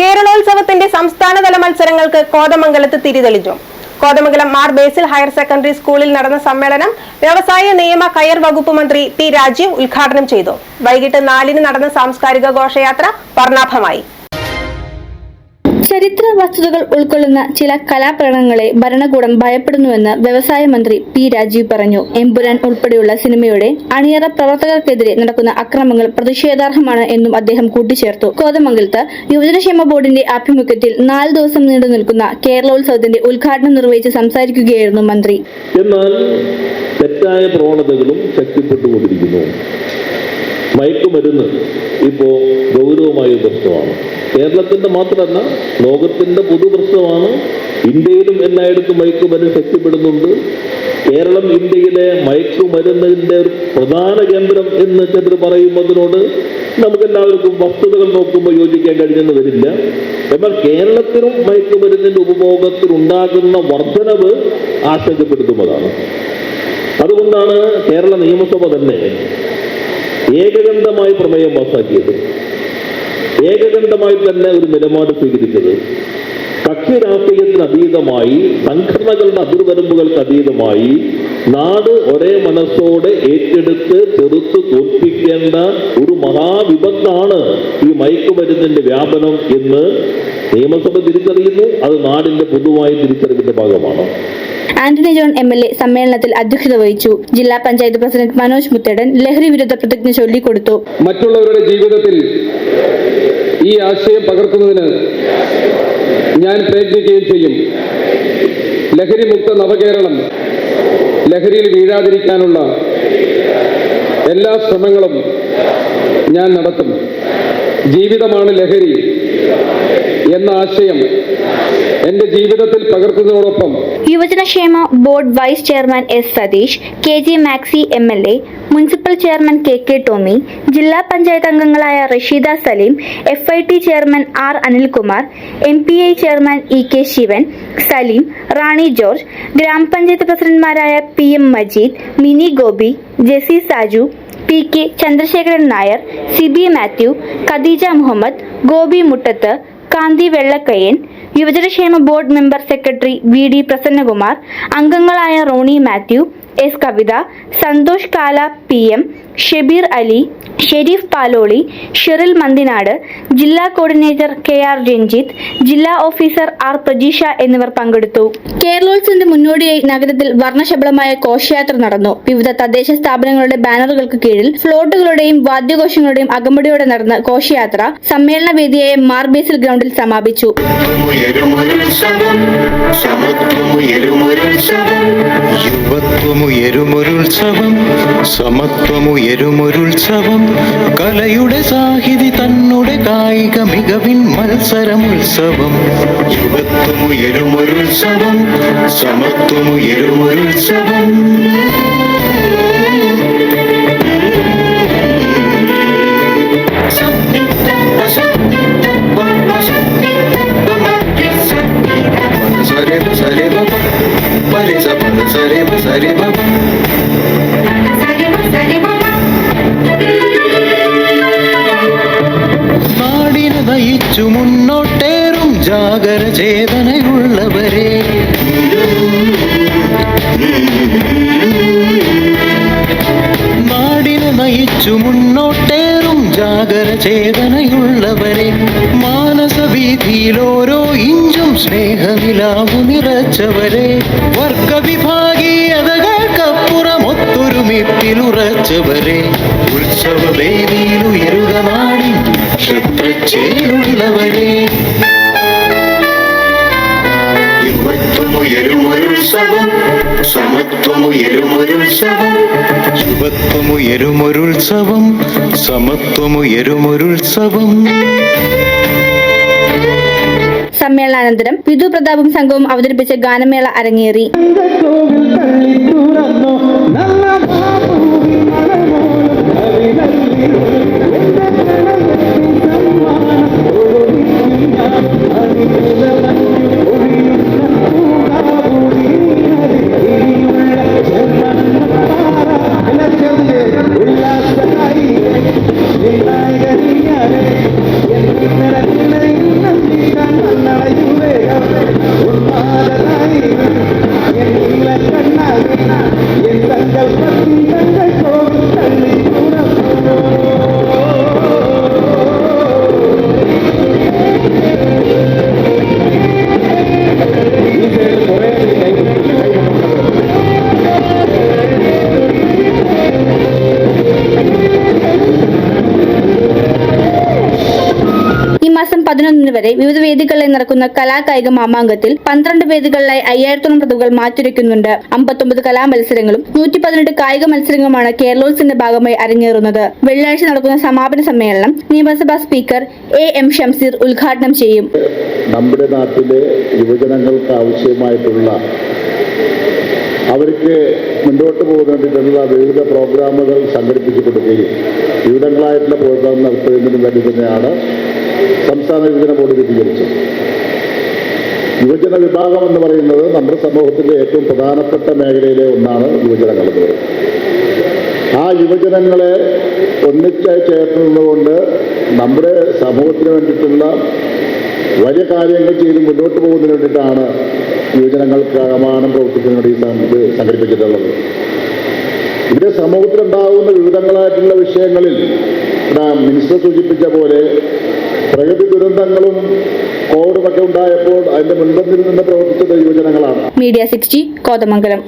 കേരളോത്സവത്തിന്റെ സംസ്ഥാനതല മത്സരങ്ങൾക്ക് കോതമംഗലത്ത് തിരിതെളിഞ്ഞു. കോതമംഗലം മാർ ബേസിൽ ഹയർ സെക്കൻഡറി സ്കൂളിൽ നടന്ന സമ്മേളനം വ്യവസായ നിയമ കയർ വകുപ്പ് മന്ത്രി ടി രാജീവ് ഉദ്ഘാടനം ചെയ്തു. വൈകിട്ട് 4-ന് നടന്ന സാംസ്കാരിക ഘോഷയാത്ര വർണ്ണാഭമായി. ചരിത്ര വസ്തുതകൾ ഉൾക്കൊള്ളുന്ന ചില കലാപ്രകടനങ്ങളെ ഭരണകൂടം ഭയപ്പെടുന്നുവെന്ന് വ്യവസായ മന്ത്രി പി രാജീവ് പറഞ്ഞു. എമ്പുരാൻ ഉൾപ്പെടെയുള്ള സിനിമയുടെ അണിയറ പ്രവർത്തകർക്കെതിരെ നടക്കുന്ന അക്രമങ്ങൾ പ്രതിഷേധാർഹമാണ് എന്നും അദ്ദേഹം കൂട്ടിച്ചേർത്തു. കോതമംഗലത്ത് യുവജനക്ഷേമ ബോർഡിന്റെ ആഭിമുഖ്യത്തിൽ 4 ദിവസം നീണ്ടു നിൽക്കുന്ന കേരളോത്സവത്തിന്റെ ഉദ്ഘാടനം നിർവഹിച്ച് സംസാരിക്കുകയായിരുന്നു മന്ത്രി. എന്നാൽ തെറ്റായ പ്രവണതകളും ശക്തിപ്പെട്ടുകൊണ്ടിരിക്കുന്നു. മയക്കുമരുന്ന് ഇപ്പോ ഗൗരവമായ പ്രശ്നമാണ്. കേരളത്തിന്റെ മാത്രമല്ല, ലോകത്തിന്റെ പൊതുപ്രശ്നമാണ്. ഇന്ത്യയിലും എല്ലായിടത്തും മയക്കുമരുന്ന് ശക്തിപ്പെടുന്നുണ്ട്. കേരളം ഇന്ത്യയിലെ മയക്കുമരുന്നിന്റെ ഒരു പ്രധാന കേന്ദ്രം എന്ന് ചിലർ പറയുന്നതിനോട് നമുക്കെല്ലാവർക്കും വസ്തുതകൾ നോക്കുമ്പോൾ യോജിക്കാൻ കഴിഞ്ഞെന്ന് വരില്ല. എന്നാൽ കേരളത്തിലും മയക്കുമരുന്നിന്റെ ഉപഭോഗത്തിലുണ്ടാകുന്ന വർധനവ് ആശങ്കപ്പെടുത്തുന്നതാണ്. അതുകൊണ്ടാണ് കേരള നിയമസഭ തന്നെ ഏകകണ്ഠമായി പ്രമേയം പാസാക്കിയത്, ഏകകണ്ഠമായി തന്നെ ഒരു നിലപാട് സ്വീകരിച്ചത്. കക്ഷി രാഷ്ട്രീയത്തിന് അതീതമായി, സംഘടനകളുടെ അതിർവരമ്പുകൾക്ക് അതീതമായി നാട് ഒരേ മനസ്സോടെ ഏറ്റെടുത്ത് ചെറുത്ത് തോൽപ്പിക്കേണ്ട ഒരു മഹാവിപത്താണ് ഈ മയക്കുമരുന്നിന്റെ വ്യാപനം എന്ന് നിയമസഭ തിരിച്ചറിയുന്നു. അത് നാടിന്റെ പൊതുവായ തിരിച്ചറിവിന്റെ ഭാഗമാണ്. ആന്റണി ജോൺ MLA സമ്മേളനത്തിൽ അധ്യക്ഷത വഹിച്ചു. ജില്ലാ പഞ്ചായത്ത് പ്രസിഡന്റ് മനോജ് മുത്തേടൻ ലഹരി വിരുദ്ധ പ്രതിജ്ഞ ചൊല്ലിക്കൊടുത്തു. മറ്റുള്ളവരുടെ ജീവിതത്തിൽ ഈ ആശയം പകർത്തുന്നതിന് ഞാൻ പ്രയത്നിക്കുകയും ചെയ്യും. ലഹരി മുക്ത നവകേരളം, ലഹരിയിൽ വീഴാതിരിക്കാനുള്ള എല്ലാ ശ്രമങ്ങളും ഞാൻ നടത്തും. ജീവിതമാണ് ലഹരി എന്ന ആശയം എന്റെ ജീവിതത്തിൽ പകർത്തുന്നതോടൊപ്പം യുവജനക്ഷേമ board vice chairman S. Satheesh, KG Maxi MLA, municipal chairman KK Tomy, ജില്ലാ പഞ്ചായത്ത് അംഗങ്ങളായ Rasheeda Saleem, FIT chairman R. Anilkumar, MPI chairman EK Sivan, Saleem, Rani George, ഗ്രാമപഞ്ചായത്ത് പ്രസിഡന്റുമാരായ PM Majeed, Mini Gopi, Jessy Saju, PK Chandrasekharan Nair, CB Mathew, Khadeeja Muhammad, Gopi Muttath, Kanthi Vellakkayyan, യുവജനക്ഷേമ board member secretary VD Prasannakumar, അംഗങ്ങളായ റോണി മാത്യു, S. കവിത, സന്തോഷ് കാല PM, ഷെബീർ അലി, ഷെരീഫ് പാലോളി, ഷെറിൽ മന്ദിനാട്, ജില്ലാ കോർഡിനേറ്റർ KR രഞ്ജിത്ത്, ജില്ലാ ഓഫീസർ R. പ്രജീഷ എന്നിവർ പങ്കെടുത്തു. കേരളോത്സവത്തിന്റെ മുന്നോടിയായി നഗരത്തിൽ വർണ്ണശബളമായ ഘോഷയാത്ര നടന്നു. വിവിധ തദ്ദേശ സ്ഥാപനങ്ങളുടെ ബാനറുകൾക്ക് കീഴിൽ ഫ്ലോട്ടുകളുടെയും വാദ്യഘോഷങ്ങളുടെയും അകമ്പടിയോടെ നടന്ന ഘോഷയാത്ര സമ്മേളന വേദിയായ മാർ ബേസിൽ ഗ്രൗണ്ടിൽ സമാപിച്ചു. സമത്വമുയരുമൊരുത്സവം, കലയുടെ സാഹിതി തന്നുടെ കായിക മികവിൻ മത്സരമുത്സവം. യുവത്വമുയരുമൊരുത്സവം, സമത്വമുയരുമൊരുത്സവം. നാടിനെ നയിച്ചു മുന്നോട്ടേറും ജാഗര ചേതനയുള്ളവരെ, നാടിനെ നയിച്ചു മുന്നോട്ടേറും ജാഗര ചേതനയുള്ളവരെ, മാനസവീഥിയിൽ ഓരോ ഇഞ്ചും സ്നേഹനിലാവു നിറച്ചവരെ, വർഗവിഭാഗീയതകൾക്കപ്പുറം ഒത്തൊരുമിപ്പിലുറച്ചവരെ, ഉത്സവവേദിയിൽ ഉയരുക നാടിൻ നക്ഷത്രച്ചേലുള്ളവരെ. യുവത്വമുയരുമൊരുത്സവം, സമത്വമുയരുമൊരുത്സവം. യുവത്വമുയരുമൊരുത്സവം, സമത്വമുയരുമൊരുത്സവം. സമ്മേളനാനന്തരം വിധു പ്രതാപും സംഘവും അവതരിപ്പിച്ച ഗാനമേള അരങ്ങേറി. Thank you. 11 വരെ വിവിധ വേദികളിൽ നടക്കുന്ന കലാകായിക മാമാങ്കത്തിൽ 12 വേദികളിലായി 5000-ഓളം പ്രതിഭകൾ മാറ്റുരയ്ക്കുന്നുണ്ട്. 59 കലാമത്സരങ്ങളും 118 കായിക മത്സരങ്ങളുമാണ് കേരളോത്സവത്തിന്റെ ഭാഗമായി അരങ്ങേറുന്നത്. വെള്ളിയാഴ്ച നടക്കുന്ന സമാപന സമ്മേളനം നിയമസഭാ സ്പീക്കർ A.M. ഷംസീർ ഉദ്ഘാടനം ചെയ്യും. നമ്മുടെ നാട്ടിലെ യുവജനങ്ങൾക്ക് ആവശ്യമായിട്ടുള്ള അവർക്ക് മുന്നോട്ട് പോകുന്നതിനുള്ള വിവിധ പ്രോഗ്രാമുകൾ സംഘടിപ്പിച്ചു കൊടുക്കുകയും വിവിധങ്ങളായിട്ടുള്ള പ്രോഗ്രാം നടത്തുന്നതിന് വേണ്ടി തന്നെയാണ് സംസ്ഥാന യുവജന ബോർഡ് രൂപീകരിച്ചത്. യുവജന വിഭാഗം എന്ന് പറയുന്നത് നമ്മുടെ സമൂഹത്തിൻ്റെ ഏറ്റവും പ്രധാനപ്പെട്ട മേഖലയിലെ ഒന്നാണ് യുവജനങ്ങൾ എന്ന് പറയുന്നത്. ആ യുവജനങ്ങളെ ഒന്നിച്ചായി ചേർത്തുള്ളതുകൊണ്ട് നമ്മുടെ സമൂഹത്തിന് വേണ്ടിയിട്ടുള്ള വലിയ കാര്യങ്ങൾ ചെയ്ത് മുന്നോട്ട് പോകുന്നതിന് വേണ്ടിയിട്ടാണ് യുവജനങ്ങൾക്ക് ആകമാനം പ്രവർത്തിക്കുന്നതിന് വേണ്ടി സംഘടിപ്പിച്ചിട്ടുള്ളത്. ഇവിടെ സമൂഹത്തിലുണ്ടാകുന്ന വിവിധങ്ങളായിട്ടുള്ള വിഷയങ്ങളിൽ മിനിസ്റ്റർ സൂചിപ്പിച്ച പോലെ പ്രകൃതി ദുരന്തങ്ങളും കോവിഡുമൊക്കെ ഉണ്ടായപ്പോൾ അതിന്റെ മുൻപന്തിൽ നിന്ന് പ്രവർത്തിച്ചത് യുവജനങ്ങളാണ്. മീഡിയ 60 കോതമംഗലം.